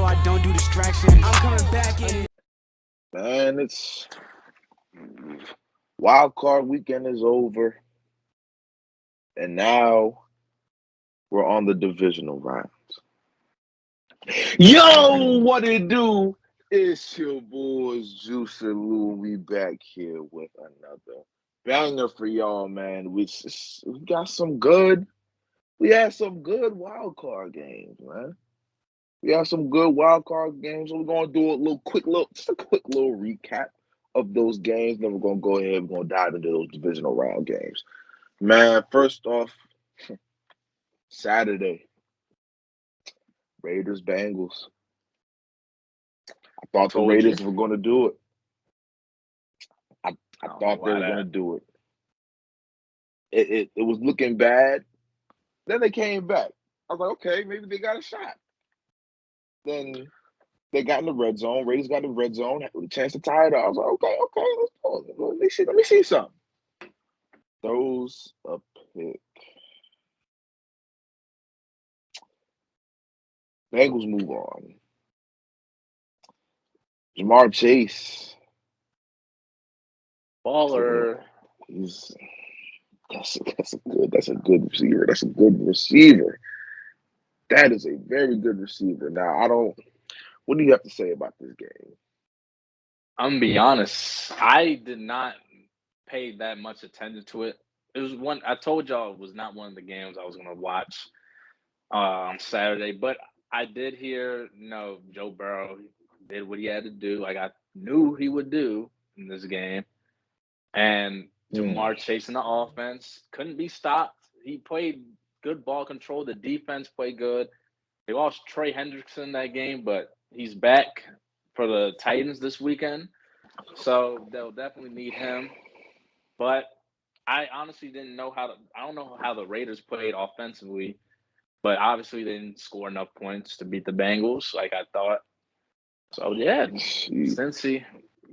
I don't do distractions. I'm coming back in. Man, it's wild card weekend is over, and now we're on the divisional rounds. Yo, what it do? It's your boys Juice and Lou. We back here with another banger for y'all, man. We got some good. We had some good wild card games, man. We have some good wild card games. So we're gonna do a quick little recap of those games. Then we're gonna go ahead. We're gonna dive into those divisional round games. Man, first off, Saturday, Raiders Bengals. I thought the Raiders were gonna do it. I thought they were gonna do it. It was looking bad. Then they came back. I was like, okay, maybe they got a shot. Then they got in the red zone. Raiders got in the red zone, had a chance to tie it up. I was like, okay, let's go. Let me see something. Throws a pick. Bengals move on. Jamar Chase. Baller. That's a good receiver. That's a good receiver. That is a very good receiver. Now, what do you have to say about this game? I'm gonna be honest. I did not pay that much attention to it. It was one. I told y'all it was not one of the games I was gonna watch on Saturday, but I did hear, Joe Burrow did what he had to do, like I knew he would do in this game, and Jamar Chase in the offense couldn't be stopped. He played good ball control. The defense played good. They lost Trey Hendrickson that game, but he's back for the Titans this weekend, so they'll definitely need him. But I honestly didn't know I don't know how the Raiders played offensively, but obviously they didn't score enough points to beat the Bengals like I thought. So, yeah, Cincy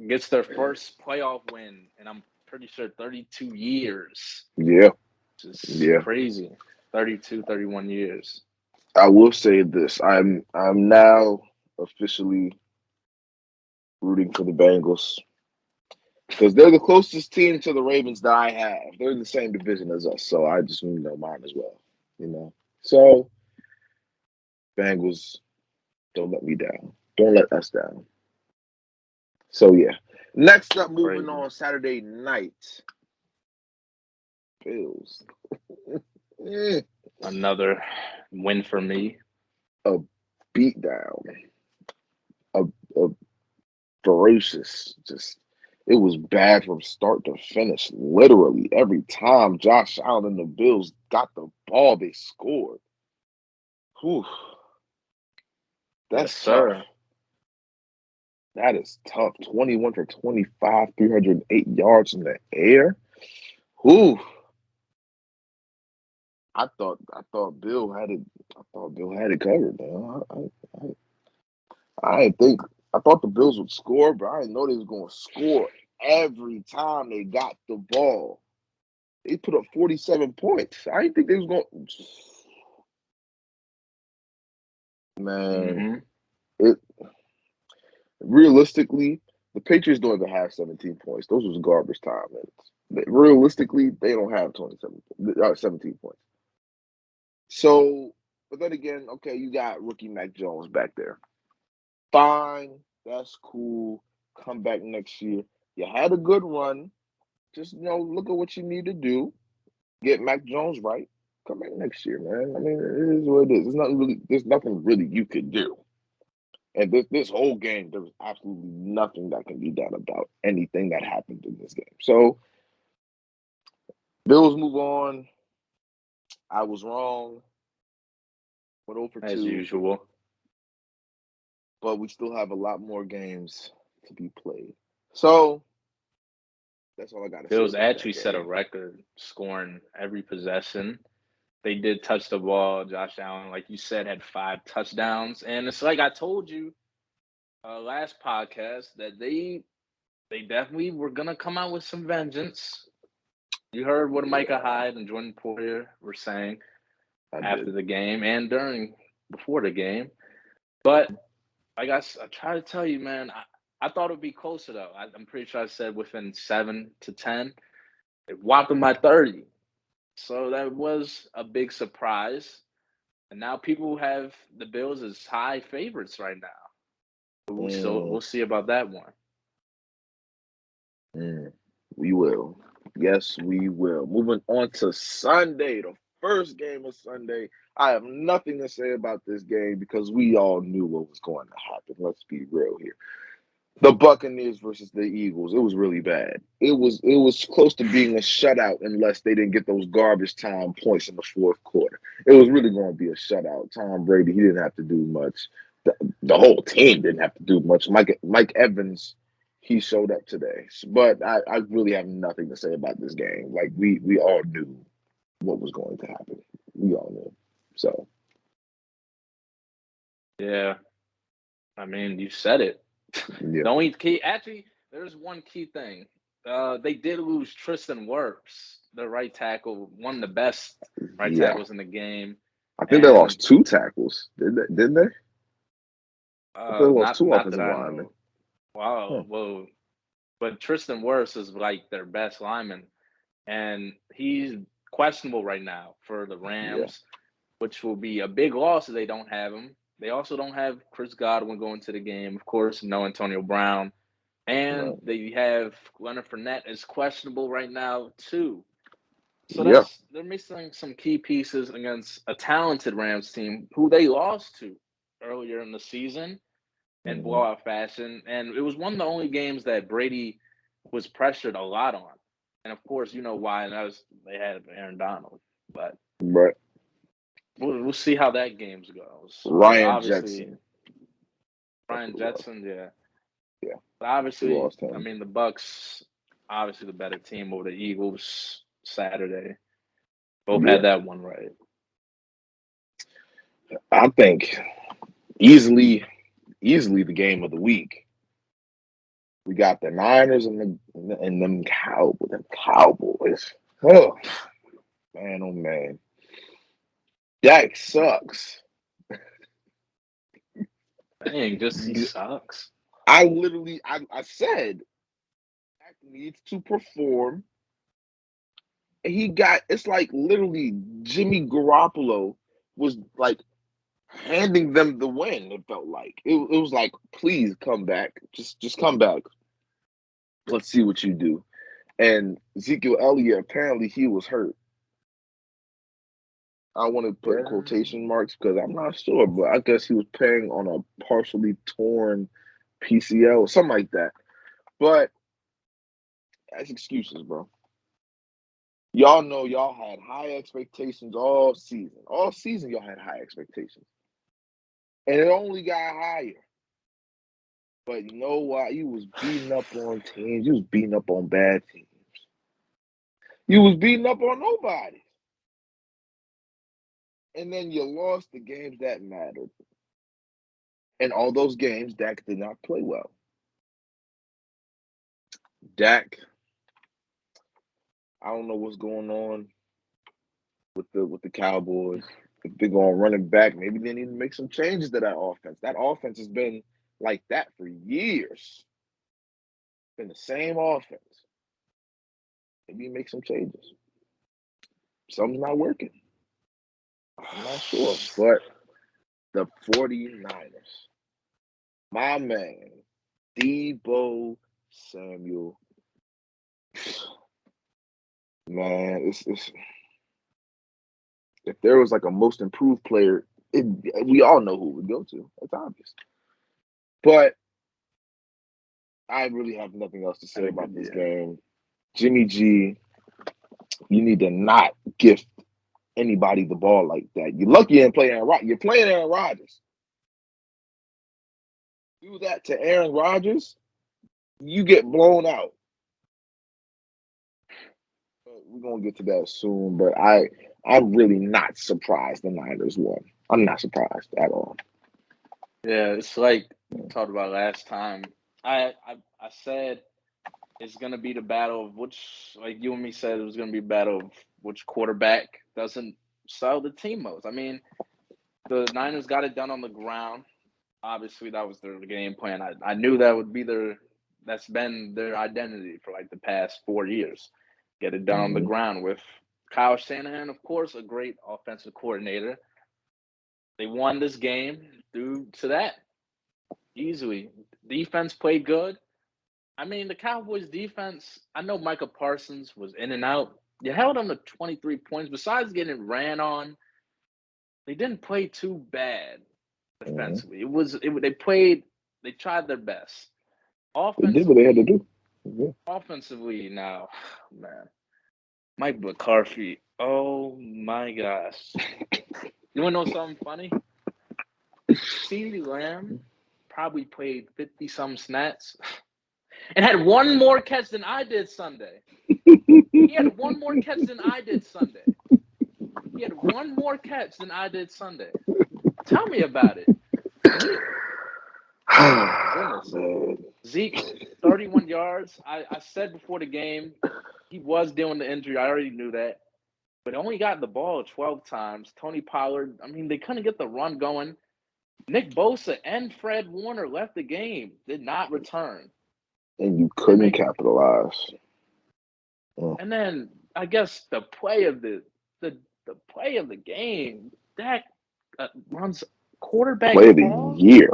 gets their first playoff win, and I'm pretty sure 32 years. Yeah. Just crazy. 32, 31 years. I will say this. I'm now officially rooting for the Bengals because they're the closest team to the Ravens that I have. They're in the same division as us, so I just mine as well. So Bengals, don't let me down. Don't let us down. So yeah. Next up, moving on, Saturday night. Bills. Another win for me. A beatdown. A ferocious. It was bad from start to finish. Literally every time Josh Allen and the Bills got the ball, they scored. Whew. That's tough. That is tough. 21 for 25, 308 yards in the air. Whew. I thought Bill had it. I thought Bill had it covered, man. I thought the Bills would score, but I didn't know they was going to score every time they got the ball. They put up 47 points. I didn't think they was going. Man, realistically, the Patriots don't even have 17 points. Those was garbage time minutes. Realistically, they don't have 17 points. So, but then again, okay, you got rookie Mac Jones back there. Fine, that's cool. Come back next year. You had a good run. Just look at what you need to do. Get Mac Jones right. Come back next year, man. I mean, it is what it is. There's nothing really you could do. And this whole game, there was absolutely nothing that can be done about anything that happened in this game. So, Bills move on. I was wrong. Went 0 for 2. As usual. But we still have a lot more games to be played. So, that's all I got to say. Bills actually set a record scoring every possession. They did touch the ball. Josh Allen, like you said, had 5 touchdowns. And it's like I told you last podcast that they definitely were going to come out with some vengeance. You heard what Micah Hyde and Jordan Poyer were saying after the game and before the game. But I try to tell you, man. I thought it would be closer though. I'm pretty sure I said within 7 to 10. It whopped them by 30. So that was a big surprise. And now people have the Bills as high favorites right now. We'll Mm, see about that one. we will. Yes, we will. Moving on to Sunday, the first game of Sunday. I have nothing to say about this game because we all knew what was going to happen. Let's be real here. The Buccaneers versus the Eagles. It was really bad. It was close to being a shutout unless they didn't get those garbage time points in the fourth quarter. It was really going to be a shutout. Tom Brady, he didn't have to do much. The whole team didn't have to do much. Mike Evans, he showed up today. But I really have nothing to say about this game. Like we all knew what was going to happen. We all knew. So Yeah. I mean, you said it. yeah. The only key, actually, there's one key thing. They did lose Tristan Wirfs, the right tackle, one of the best right Yeah. tackles in the game, I think they and lost two tackles. Didn't they? I think they lost two not that offensive I linemen. know. Wow, Huh. whoa! But Tristan Wirfs is like their best lineman, and he's questionable right now for the Yeah. Rams, which will be a big loss if they don't have him. They also don't have Chris Godwin going to the game, of course. No Antonio Brown. And Right. they have Leonard Fournette is questionable right now too. So Yeah. they're missing some key pieces against a talented Rams team who they lost to earlier in the season in Hmm. blowout fashion. And it was one of the only games that Brady was pressured a lot on. And of course, you know why, and that was they had Aaron Donald. But Right. we'll see how that game goes. But Ryan obviously, Jetson. That's Ryan what it was. Jetson, yeah. Yeah. But We obviously, lost I him. mean, the Bucks, obviously the better team over the Eagles Saturday. Both Yeah. had that one right. I think easily the game of the week. We got the Niners and them Cowboys. Oh man, oh man. Dak sucks. Dang, just he sucks. I said Dak needs to perform. It's like literally Jimmy Garoppolo was like handing them the win. It felt like it was like, please come back, just come back. Let's see what you do. And Ezekiel Elliott, apparently he was hurt. I want to put in Yeah. quotation marks because I'm not sure, but I guess he was playing on a partially torn PCL, something like that. But that's excuses, bro. Y'all know y'all had high expectations all season. All season y'all had high expectations. And it only got higher. But you know what? You was beating up on teams. You was beating up on bad teams. You was beating up on nobody. And then you lost the games that mattered. And all those games, Dak did not play well. Dak, I don't know what's going on with the Cowboys. If they're going running back, maybe they need to make some changes to that offense. That offense has been like that for years. Been the same offense. Maybe make some changes. Something's not working. I'm not sure. But the 49ers, my man, Debo Samuel, man, it's if there was like a most improved player, we all know who it would go to. It's obvious. But I really have nothing else to say about this Yeah. game. Jimmy G, you need to not gift anybody the ball like that. You're lucky you didn't play Aaron Rodgers. You're playing Aaron Rodgers. Do that to Aaron Rodgers, you get blown out. We're gonna get to that soon, but I'm really not surprised the Niners won. I'm not surprised at all. Yeah, it's like we talked about last time. I said it's gonna be the battle of which, like you and me said, it was gonna be a battle of which quarterback doesn't sell the team most. I mean, the Niners got it done on the ground. Obviously, that was their game plan. I knew that would be that's been their identity for like the past 4 years. Get it done on the ground with Kyle Shanahan, of course, a great offensive coordinator. They won this game due to that easily. Defense played good. I mean, the Cowboys defense, I know Micah Parsons was in and out. You held them to 23 points. Besides getting ran on, they didn't play too bad defensively. They tried their best. They did what they had to Offensively, do. Yeah. offensively now, man. Mike McCarthy. Oh my gosh. You wanna know something funny? CeeDee Lamb probably played 50 some snaps and had one more catch than I did Sunday. He had one more catch than I did Sunday. He had one more catch than I did Sunday. Tell me about it. Goodness. Zeke, 31 yards. I said before the game, he was dealing with the injury. I already knew that. But only got the ball 12 times. Tony Pollard, I mean, they couldn't get the run going. Nick Bosa and Fred Warner left the game, did not return. And you couldn't capitalize. And then I guess the play of the play of the game, Dak runs quarterback play of draw the year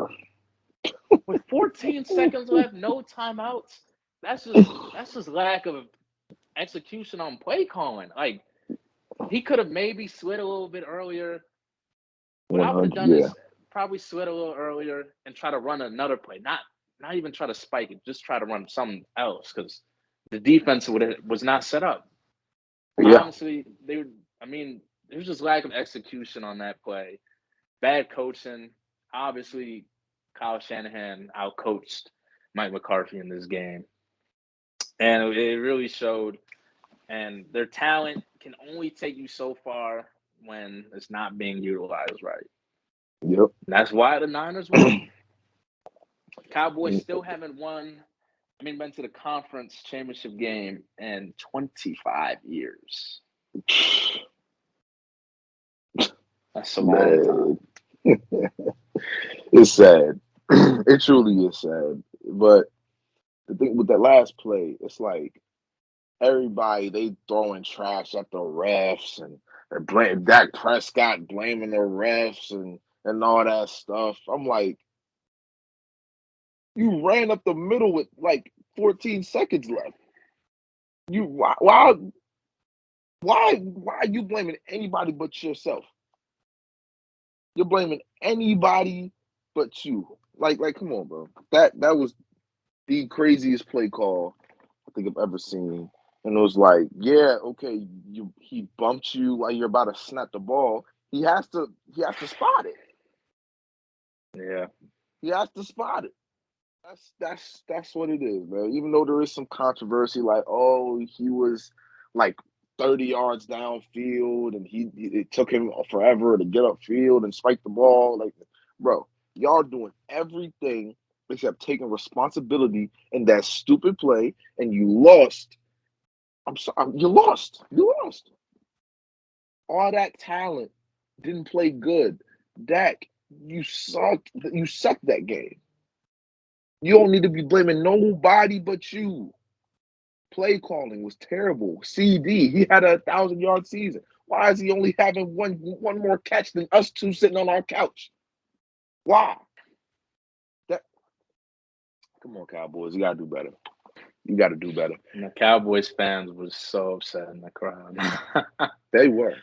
with 14 seconds left, no timeouts. That's just lack of execution on play calling. Like he could have maybe slid a little bit earlier. What I would have done is probably slid a little earlier and try to run another play, not even try to spike it, just try to run something else because the defense was not set up. Honestly, there was just lack of execution on that play. Bad coaching. Obviously, Kyle Shanahan outcoached Mike McCarthy in this game. And it really showed. And their talent can only take you so far when it's not being utilized right. Yep. And that's why the Niners won. Cowboys still haven't been to the conference championship game in 25 years. That's a long time. It's sad. It truly is sad. But the thing with that last play, it's like everybody they throwing trash at the refs and blame Dak Prescott blaming the refs and all that stuff. I'm like, you ran up the middle with like 14 seconds left. Why are you blaming anybody but yourself? You're blaming anybody but you. Like, come on, bro. That was the craziest play call I think I've ever seen. And it was like, yeah, okay, he bumped you while you're about to snap the ball. He has to spot it. Yeah. He has to spot it. That's what it is, man. Even though there is some controversy, like, oh, he was like 30 yards downfield, and it took him forever to get upfield and spike the ball. Like, bro, y'all doing everything except taking responsibility in that stupid play, and you lost. I'm sorry, you lost. You lost. All that talent didn't play good. Dak, you sucked. You sucked that game. You don't need to be blaming nobody but you. Play calling was terrible. CD, he had a 1,000-yard season. Why is he only having one more catch than us two sitting on our couch? Why? Come on, Cowboys. You gotta do better. You gotta do better. And the Cowboys fans was so upset in the crowd. They were.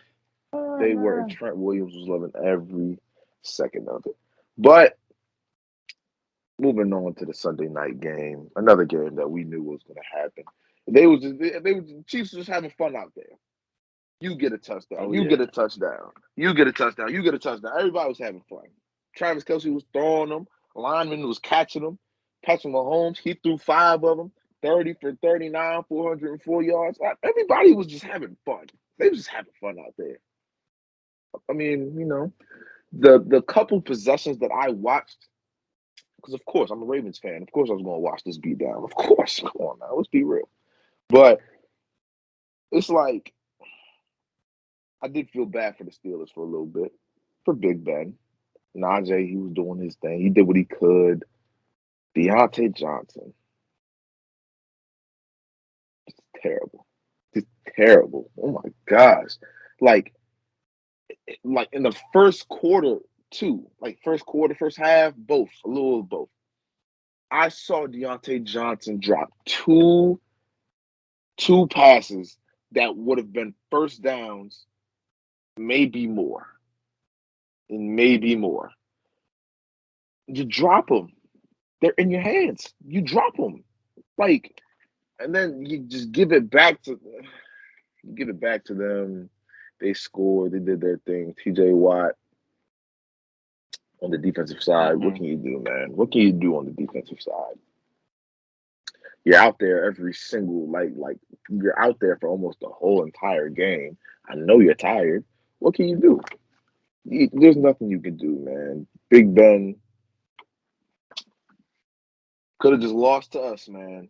They were. Trent Williams was loving every second of it. But moving on to the Sunday night game, another game that we knew was going to happen. The Chiefs were just having fun out there. You get a touchdown. Get a touchdown. You get a touchdown. You get a touchdown. Everybody was having fun. Travis Kelce was throwing them. Lineman was catching them. Patrick Mahomes, he threw 5 of them, 30 for 39, 404 yards. Everybody was just having fun. They was just having fun out there. I mean, the couple possessions that I watched, because of course I'm a Ravens fan. Of course I was going to watch this beat down. Of course, come on now, let's be real. But it's like I did feel bad for the Steelers for a little bit, for Big Ben. Najee, he was doing his thing. He did what he could. Deontay Johnson, terrible. Just terrible. Oh my gosh. Like in the first quarter, too. Like first quarter, first half, both. A little of both. I saw Deontay Johnson drop two passes that would have been first downs, maybe more. And maybe more. You drop them. They're in your hands. You drop them. Like, and then you just give it back to them. They scored. They did their thing. TJ Watt on the defensive side. What can you do, man? What can you do on the defensive side? You're out there every single like you're out there for almost the whole entire game. I know you're tired. What can you do? There's nothing you can do, man. Big Ben could have just lost to us, man.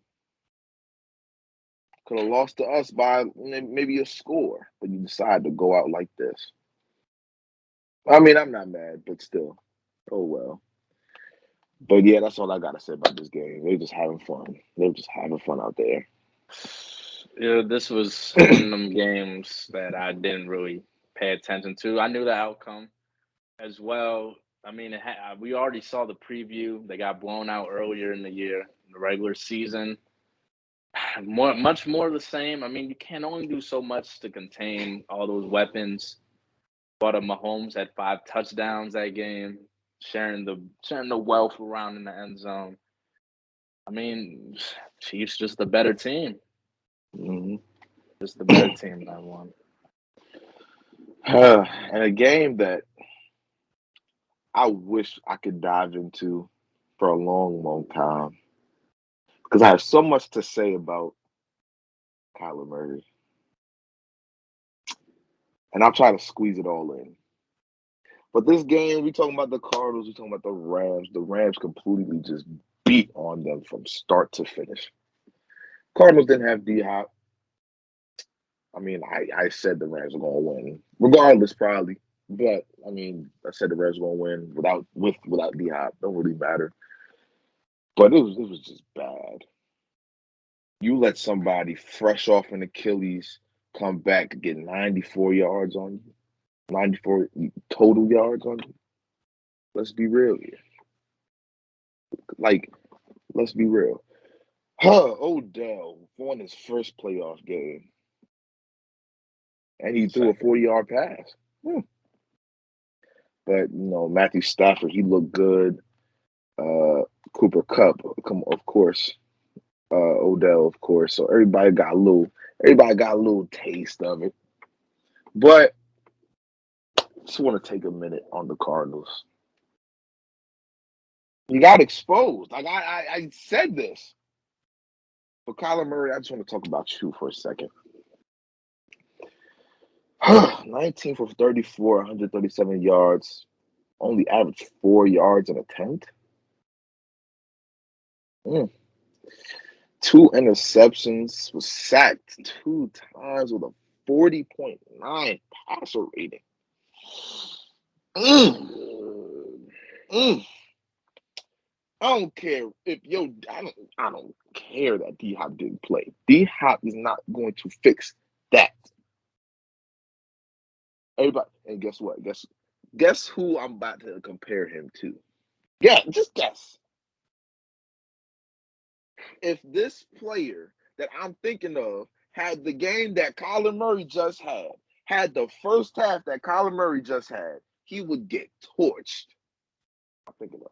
Could have lost to us by maybe a score, but you decide to go out like this. I mean, I'm not mad, but still. Oh, well. But, yeah, that's all I got to say about this game. They're just having fun. They're just having fun out there. Yeah, this was one of them games that I didn't really pay attention to. I knew the outcome as well. I mean, we already saw the preview. They got blown out earlier in the year, in the regular season. Much more of the same. I mean, you can only do so much to contain all those weapons. But Mahomes had 5 touchdowns that game, sharing the wealth around in the end zone. I mean, Chiefs just a better team. Mm-hmm. Just the better team that won. And a game that I wish I could dive into for a long, long time. Because I have so much to say about Kyler Murray. And I'll try to squeeze it all in. But this game, we talking about the Cardinals, we talking about the Rams. The Rams completely just beat on them from start to finish. Cardinals didn't have D-Hop. I mean, I said the Rams were going to win, regardless, probably. But I mean, I said the Rams were going to win without D-Hop. Don't really matter. But it was just bad. You let somebody fresh off an Achilles come back to get 94 yards on you, 94 total yards on you. Let's be real here. Like, let's be real. Odell won his first playoff game, and he threw a 40-yard pass. But Matthew Stafford, he looked good. Cooper Kupp, of course. Odell, of course. So everybody got a little taste of it. But just want to take a minute on the Cardinals. You got exposed. Like I said this. But Kyler Murray, I just want to talk about you for a second. 19 for 34, 137 yards. Only averaged 4 yards an attempt. 2 interceptions. Was sacked 2 times with a 40.9 passer rating. I don't care if I don't care that D-Hop didn't play. D-Hop is not going to fix that. Everybody, and guess what? Guess who I'm about to compare him to? Yeah, just guess. If this player that I'm thinking of had the game that Kyler Murray just had the first half that Kyler Murray just had, he would get torched. I'm thinking of.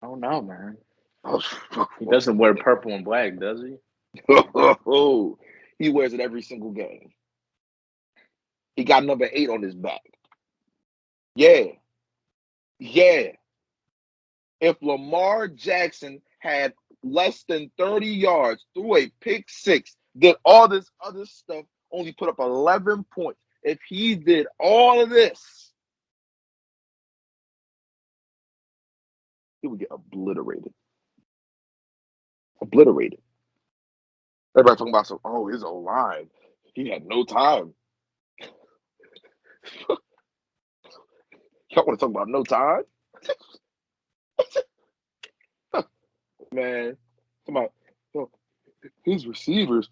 I don't know, man. He doesn't wear purple and black, does he? He wears it every single game. He got number 8 on his back. Yeah. If Lamar Jackson had less than 30 yards, threw a pick 6, did all this other stuff, only put up 11 points. If he did all of this, he would get obliterated. Everybody talking about his O-line. He had no time. Y'all want to talk about no time? Man, come on. Yo, his receivers.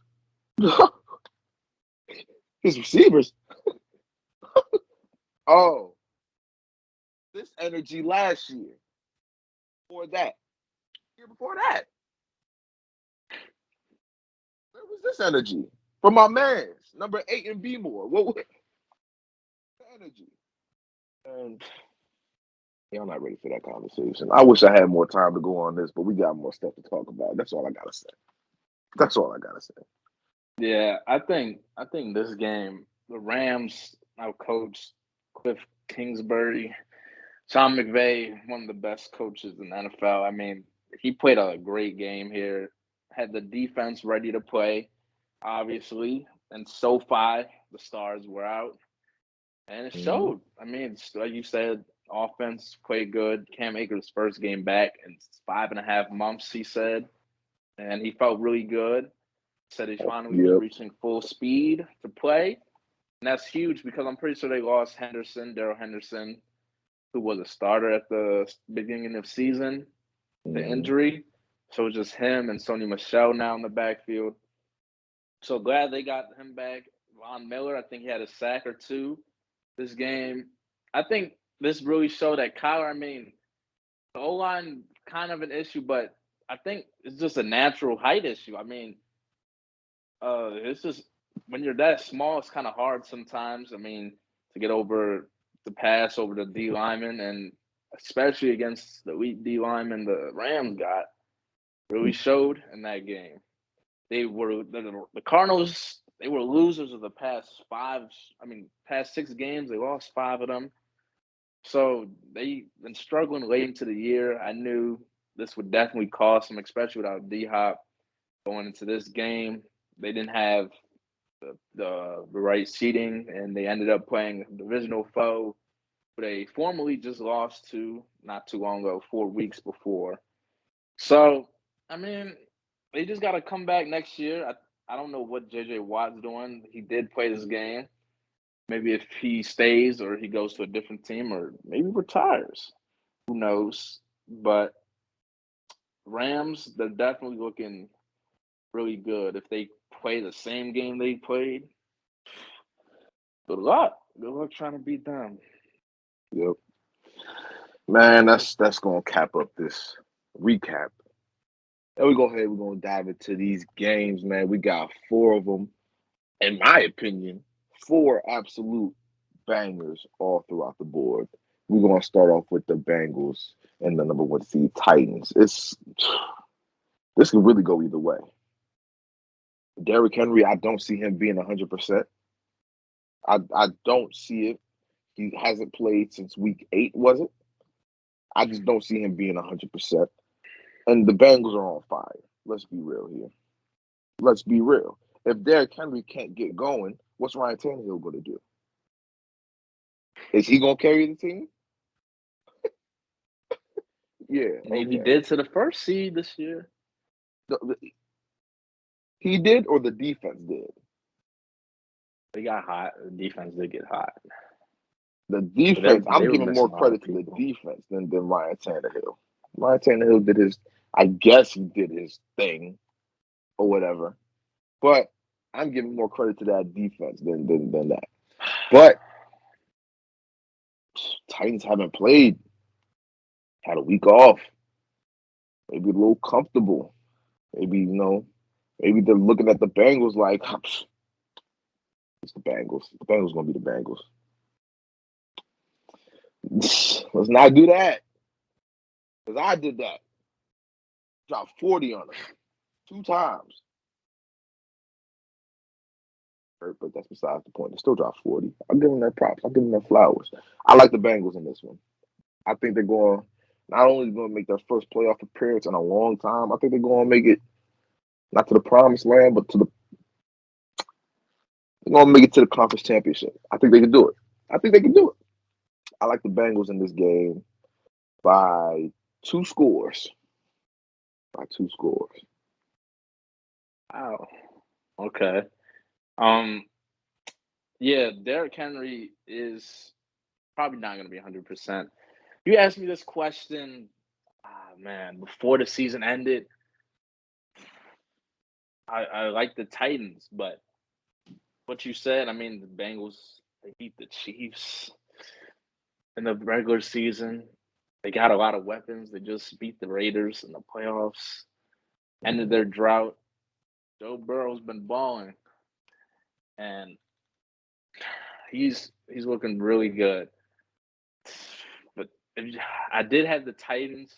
His receivers. Oh, this energy last year. Before that. Year before that. Where was this energy? From my man's number 8 and B more. What was the energy? And yeah, I'm not ready for that conversation. I wish I had more time to go on this, but we got more stuff to talk about. That's all I gotta say. That's all I gotta say. Yeah, I think this game, the Rams outcoached Cliff Kingsbury, Sean McVay, one of the best coaches in the NFL. I mean, he played a great game here. Had the defense ready to play, obviously, and SoFi, the stars were out, and it Mm-hmm. showed. I mean, like you said, offense played good. Cam Akers' first game back in 5.5 months, he said, and he felt really good. Said he finally was Yep. reaching full speed to play. And that's huge because I'm pretty sure they lost Darrell Henderson, who was a starter at the beginning of season, the Mm-hmm. injury. So it's just him and Sony Michel now in the backfield. So glad they got him back. Von Miller, I think he had a sack or two this game. I think this really showed that Kyler, I mean, the O-line kind of an issue, but I think it's just a natural height issue. I mean, it's just when you're that small, it's kind of hard sometimes. I mean, to get over the pass over the D lineman, and especially against the elite D lineman the Rams got, really showed in that game. They were the Cardinals. They were losers of the past five. I mean, past 6 games, they lost 5 of them. So they been struggling late into the year. I knew this would definitely cost them, especially without D Hop going into this game. They didn't have the right seating, and they ended up playing a divisional foe who they formerly just lost to not too long ago, 4 weeks before. So, I mean, they just got to come back next year. I don't know what J.J. Watt's doing. He did play this game. Maybe if he stays or he goes to a different team or maybe retires. Who knows? But Rams, they're definitely looking really good. If they play the same game they played, good luck. Good luck trying to beat them. Yep. Man, that's gonna cap up this recap. And we go ahead, we're gonna dive into these games, man. We got 4 of them, in my opinion, 4 absolute bangers all throughout the board. We're gonna start off with the Bengals and the number 1 seed Titans. This can really go either way. Derrick Henry, I don't see him being 100%. I don't see it. He hasn't played since week 8, was it? I just don't see him being 100%. And the Bengals are on fire. Let's be real here. Let's be real. If Derrick Henry can't get going, what's Ryan Tannehill going to do? Is he going to carry the team? Yeah. I mean, he Okay. did to the first seed this year. He did, or the defense did? They got hot. The defense did get hot. The But they, defense. I'm they were giving more missing a lot of credit to the people. defense than Ryan Tannehill. Ryan Tannehill did his. I guess he did his thing, or whatever. But I'm giving more credit to that defense than that. But Titans haven't played. Had a week off. Maybe a little comfortable. Maybe maybe they're looking at the Bengals like it's the Bengals. The Bengals gonna be the Bengals. Let's not do that. Because I did that. Dropped 40 on them 2 times. But that's besides the point. They still dropped 40. I'll give them their props. I'll give them their flowers. I like the Bengals in this one. I think they're going not only going to make their first playoff appearance in a long time, I think they're going to make it not to the promised land, but they're going to make it to the conference championship. I think they can do it. I like the Bengals in this game by 2 scores. Wow. Okay. Yeah, Derrick Henry is probably not going to be 100%. You asked me this question, man, before the season ended. I like the Titans, but what you said, I mean, the Bengals, they beat the Chiefs in the regular season. They got a lot of weapons. They just beat the Raiders in the playoffs, ended their drought. Joe Burrow's been balling, and he's looking really good. But I did have the Titans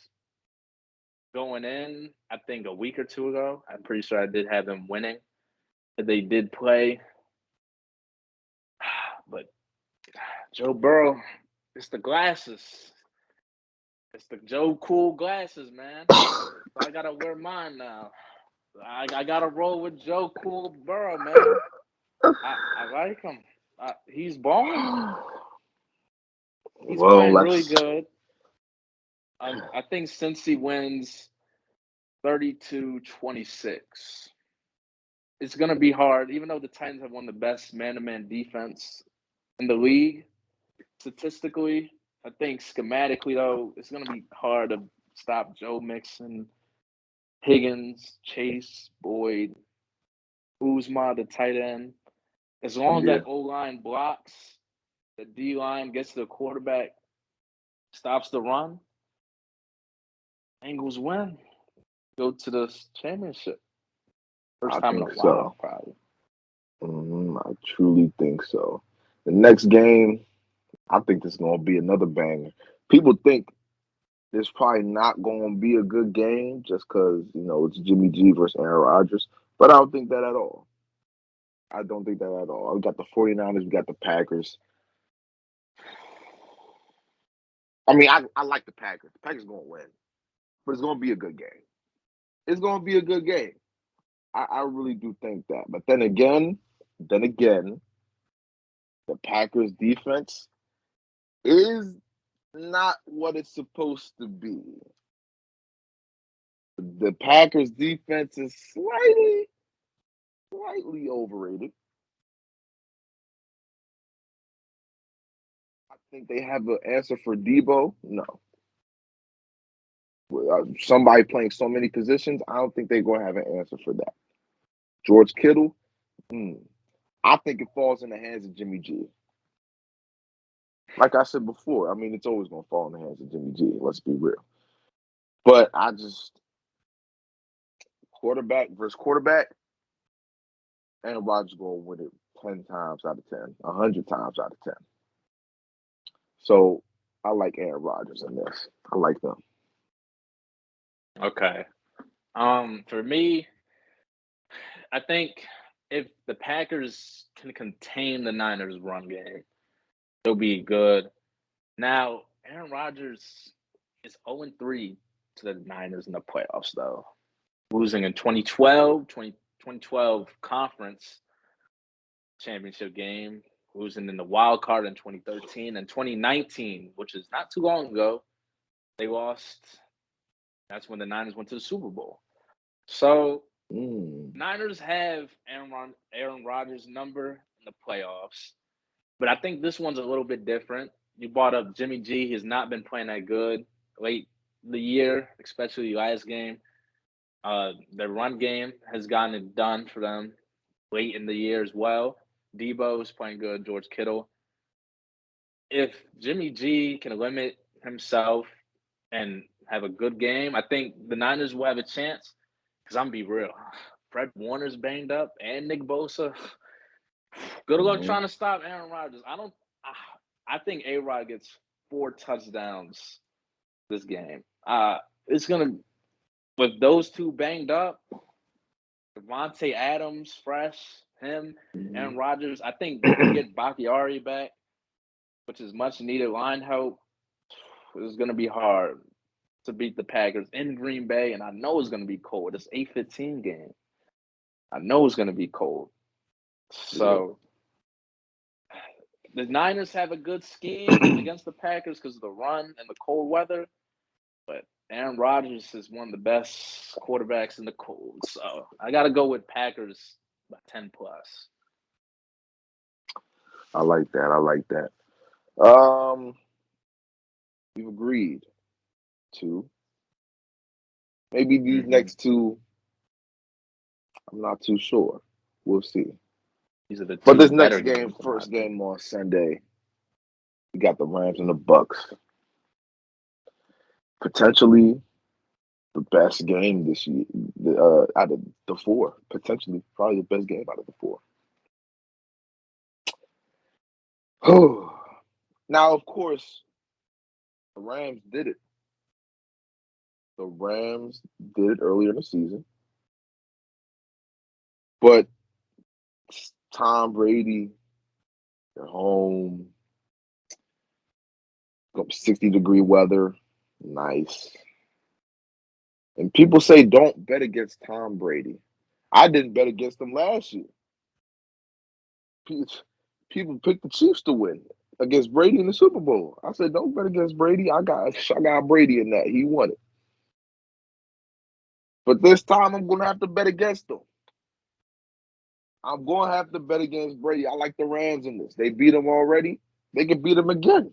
going in, I think a week or two ago. I'm pretty sure I did have them winning. They did play. But Joe Burrow, it's the glasses. It's the Joe Cool glasses, man. So I got to wear mine now. I got to roll with Joe Cool Burrow, man. I like him. He's balling. He's playing really good. I think since he wins 32-26, it's going to be hard, even though the Titans have one of the best man-to-man defense in the league. Statistically, I think schematically, though, it's going to be hard to stop Joe Mixon, Higgins, Chase, Boyd, Uzma, the tight end. As long as that O-line blocks, the D-line gets to the quarterback, stops the run, Bengals win. Go to the championship. First time in a while, probably. I truly think so. The next game, I think this is going to be another banger. People think this probably not going to be a good game just because, it's Jimmy G versus Aaron Rodgers. But I don't think that at all. I don't think that at all. We got the 49ers. We got the Packers. I mean, I like the Packers. The Packers going to win. But it's going to be a good game. It's going to be a good game. I really do think that. But then again, the Packers defense is not what it's supposed to be. The Packers defense is slightly overrated. I think they have an answer for Debo. No. Somebody playing so many positions, I don't think they're going to have an answer for that. George Kittle, I think it falls in the hands of Jimmy G. Like I said before, I mean, it's always going to fall in the hands of Jimmy G. Let's be real. But quarterback versus quarterback, Aaron Rodgers going to win it 10 times out of 10, 100 times out of 10. So I like Aaron Rodgers in this. I like them. Okay. For me, I think if the Packers can contain the Niners' run game, they'll be good. Now, Aaron Rodgers is 0-3 to the Niners in the playoffs, though. Losing in 2012 conference championship game, losing in the wild card in 2013 and 2019, which is not too long ago. They lost. That's when the Niners went to the Super Bowl. So Niners have Aaron Rodgers' number in the playoffs, but I think this one's a little bit different. You brought up Jimmy G. He has not been playing that good late in the year, especially last game. Their run game has gotten it done for them late in the year as well. Debo is playing good. George Kittle. If Jimmy G can limit himself and have a good game, I think the Niners will have a chance. Because I'm be real, Fred Warner's banged up and Nick Bosa. Good luck trying to stop Aaron Rodgers. I think A-Rod gets 4 touchdowns this game. It's gonna, with those two banged up, Devontae Adams fresh, him, Aaron Rodgers. I think they can get Bakhtiari back, which is much needed line help. It's gonna be hard to beat the Packers in Green Bay, and I know it's going to be cold. It's 8:15 game. I know it's going to be cold. So the Niners have a good scheme against the Packers because of the run and the cold weather, but Aaron Rodgers is one of the best quarterbacks in the cold. So I got to go with Packers by 10+. I like that. We've agreed to maybe these Mm-hmm. next two. I'm not too sure. We'll see. These are the But two this better next game, games, in my first opinion. game on Sunday, we got the Rams and the Bucks. Potentially the best game this year out of the four. Potentially, probably the best game out of the four. Now, of course, the Rams did it. The Rams did it earlier in the season, but Tom Brady at home, 60-degree weather, nice. And people say don't bet against Tom Brady. I didn't bet against him last year. People picked the Chiefs to win against Brady in the Super Bowl. I said don't bet against Brady. I got Brady in that. He won it. But this time I'm gonna have to bet against him. I'm going to have to bet against Brady. I like the Rams in this. They beat him already. They can beat him again.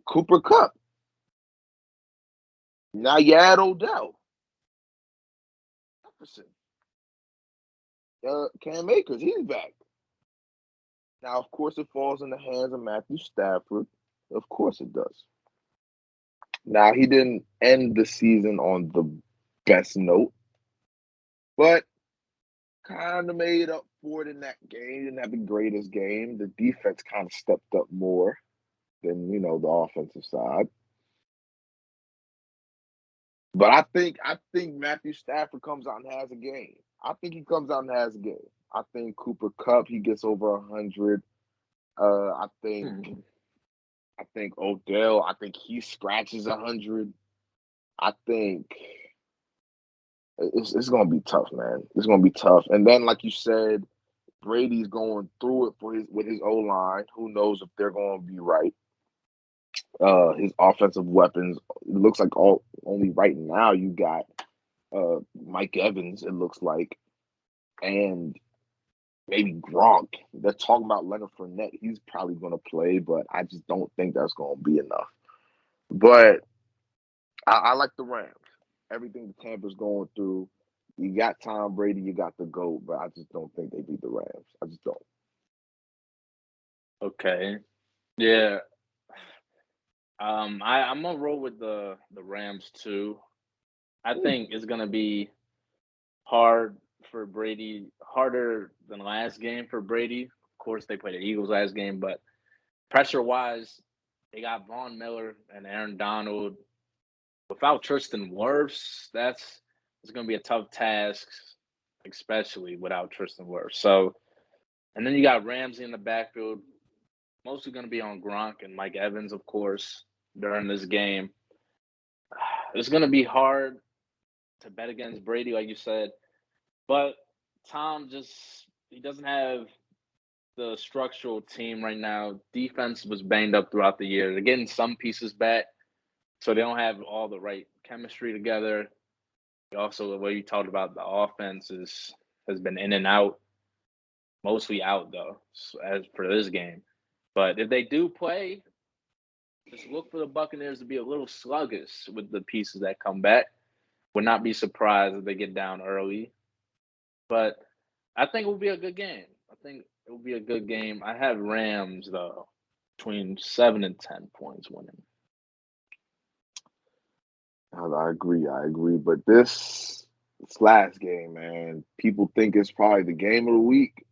Cooper Kupp. Now you add Odell. Jefferson. Cam Akers, he's back. Now, of course, it falls in the hands of Matthew Stafford. Of course it does. Now, he didn't end the season on the best note, but kind of made up for it in that game. He didn't have the greatest game. The defense kind of stepped up more than, the offensive side. But I think Matthew Stafford comes out and has a game. I think he comes out and has a game. I think Cooper Kupp, he gets over 100. I think Hmm. I think Odell, I think he scratches 100. I think it's gonna be tough, man. It's gonna be tough. And then, like you said, Brady's going through it with his O line. Who knows if they're gonna be right? His offensive weapons. It looks like only right now you got Mike Evans. It looks like, and maybe Gronk. They're talking about Leonard Fournette. He's probably gonna play, but I just don't think that's gonna be enough. But I like the Rams. Everything the Tampa's going through. You got Tom Brady, you got the GOAT, but I just don't think they beat the Rams. I just don't. Okay. Yeah. I'm gonna roll with the Rams too. I think it's gonna be hard for Brady, harder than last game for Brady. Of course, they played the Eagles last game, but pressure wise, they got Von Miller and Aaron Donald. Without Tristan Wirfs, it's going to be a tough task, especially without Tristan Wirfs. So, and then you got Ramsey in the backfield, mostly going to be on Gronk and Mike Evans, of course, during this game. It's going to be hard to bet against Brady, like you said, but Tom he doesn't have the structural team right now. Defense was banged up throughout the year. They're getting some pieces back, so they don't have all the right chemistry together. Also, the way you talked about the offense has been in and out, mostly out though, as for this game. But if they do play, just look for the Buccaneers to be a little sluggish with the pieces that come back. Would not be surprised if they get down early. But I think it will be a good game. I think it will be a good game. I have Rams though between 7 and 10 points winning. I agree. I agree. But this last game, man, people think it's probably the game of the week.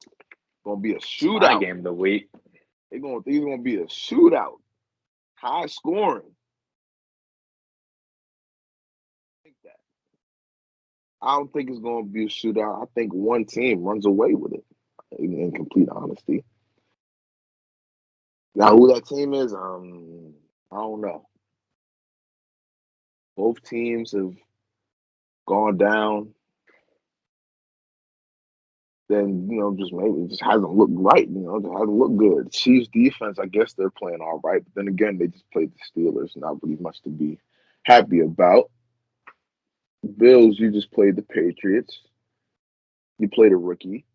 It's gonna be a It's my shootout. game of the week. They're gonna think it's gonna be a shootout. High scoring. I think that. I don't think it's gonna be a shootout. I think one team runs away with it, in complete honesty. Now, who that team is, I don't know. Both teams have gone down. Then just maybe it just hasn't looked right. It hasn't looked good. Chiefs defense, I guess they're playing all right, but then again, they just played the Steelers. Not really much to be happy about. Bills, you just played the Patriots. You played a rookie.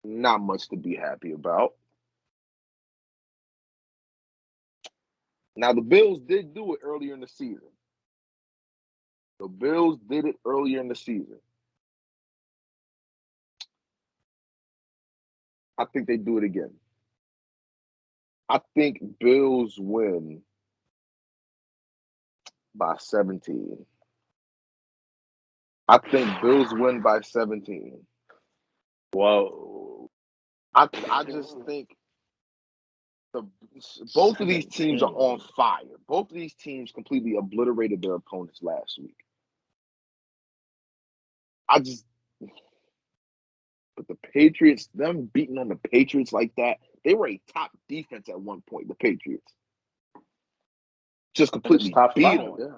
Not much to be happy about. Now, the Bills did do it earlier in the season. The Bills did it earlier in the season. I think they do it again. I think Bills win by 17. I think Bills win by 17. Whoa. I just think both of these teams are on fire. Both of these teams completely obliterated their opponents last week. But the Patriots, them beating on the Patriots like that, they were a top defense at one point, the Patriots. Just completely beat on them.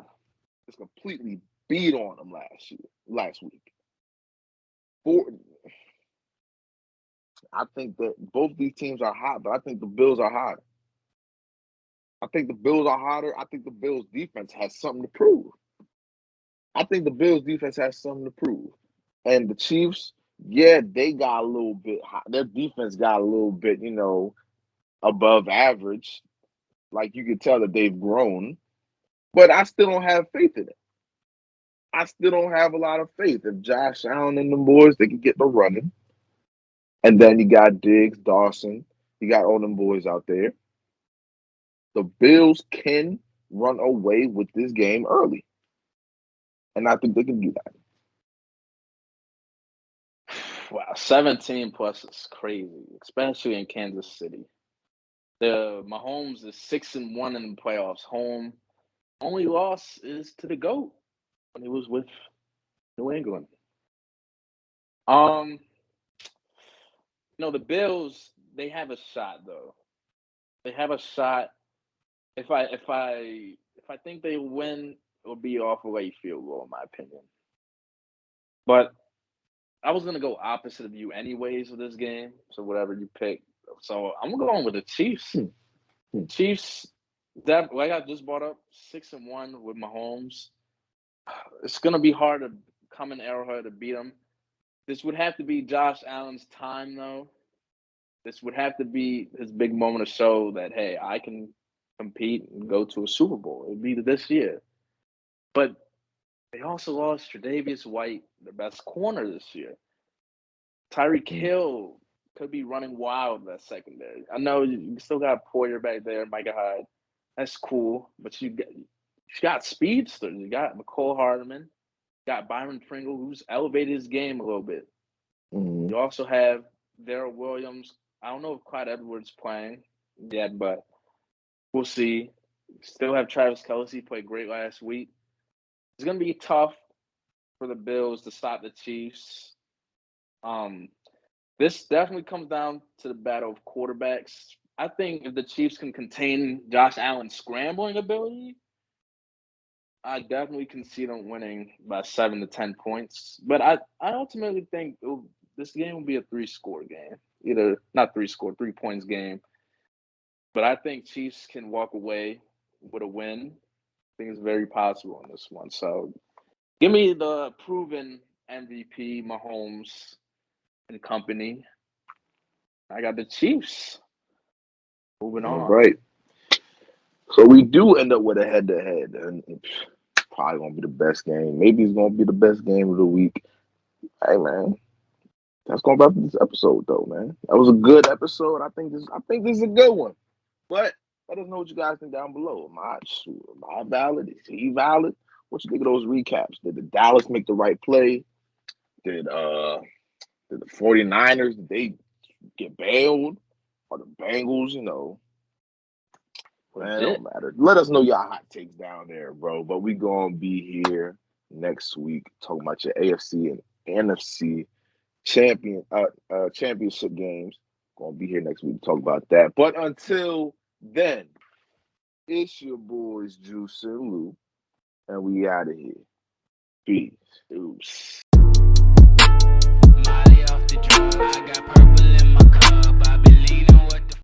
Just completely beat on them last week. I think that both these teams are hot, but I think the Bills are hotter. I think the Bills are hotter. I think the Bills defense has something to prove. And the Chiefs, yeah, they got a little bit hot. Their defense got a little bit, above average. Like you could tell that they've grown. But I still don't have faith in it. I still don't have a lot of faith. If Josh Allen and them boys, they can get the running. And then you got Diggs, Dawson. You got all them boys out there. The Bills can run away with this game early. And I think they can do that. Wow, 17 plus is crazy, especially in Kansas City. Mahomes is 6-1 in the playoffs. Home. Only loss is to the GOAT when he was with New England. The Bills, they have a shot though. They have a shot. If I think they win, it'll be off a late field goal, in my opinion. But I was gonna go opposite of you anyways with this game. So whatever you pick. So I'm going with the Chiefs. Chiefs, that like I just brought up, 6-1 with Mahomes. It's gonna be hard to come in Arrowhead to beat them. This would have to be Josh Allen's time, though. This would have to be his big moment to show that, hey, I can compete and go to a Super Bowl. It'll be this year. But they also lost Tre'Davious White, their best corner this year. Tyreek Hill could be running wild in that secondary. I know you still got Poyer back there, Micah Hyde. That's cool. But you got speedsters. You got McCole Hardman. Got Byron Pringle, who's elevated his game a little bit. Mm-hmm. You also have Darrell Williams. I don't know if Clyde Edwards playing yet, but we'll see. Still have Travis Kelce, played great last week. It's going to be tough for the Bills to stop the Chiefs. This definitely comes down to the battle of quarterbacks. I think if the Chiefs can contain Josh Allen's scrambling ability, I definitely can see them winning by 7 to 10 points. But I ultimately think this game will be a 3-score game. Either not 3 points game. But I think Chiefs can walk away with a win. I think it's very possible in this one. So give me the proven MVP, Mahomes and company. I got the Chiefs. Moving on. All right. So we do end up with a head-to-head, and it's probably gonna be the best game. Maybe it's gonna be the best game of the week. Hey man, that's gonna wrap up this episode, though, man. That was a good episode. I think this is a good one. But let us know what you guys think down below. Am I valid? Is he valid? What you think of those recaps? Did the Dallas make the right play? Did the 49ers, did they get bailed? Or the Bengals, Man, it don't matter. Let us know your hot takes down there, bro. But we gonna be here next week talking about your AFC and NFC championship games. Gonna be here next week to talk about that. But until then, it's your boys Juice and Lou, and we out of here. Peace. Molly off the drug, I got purple in my cup.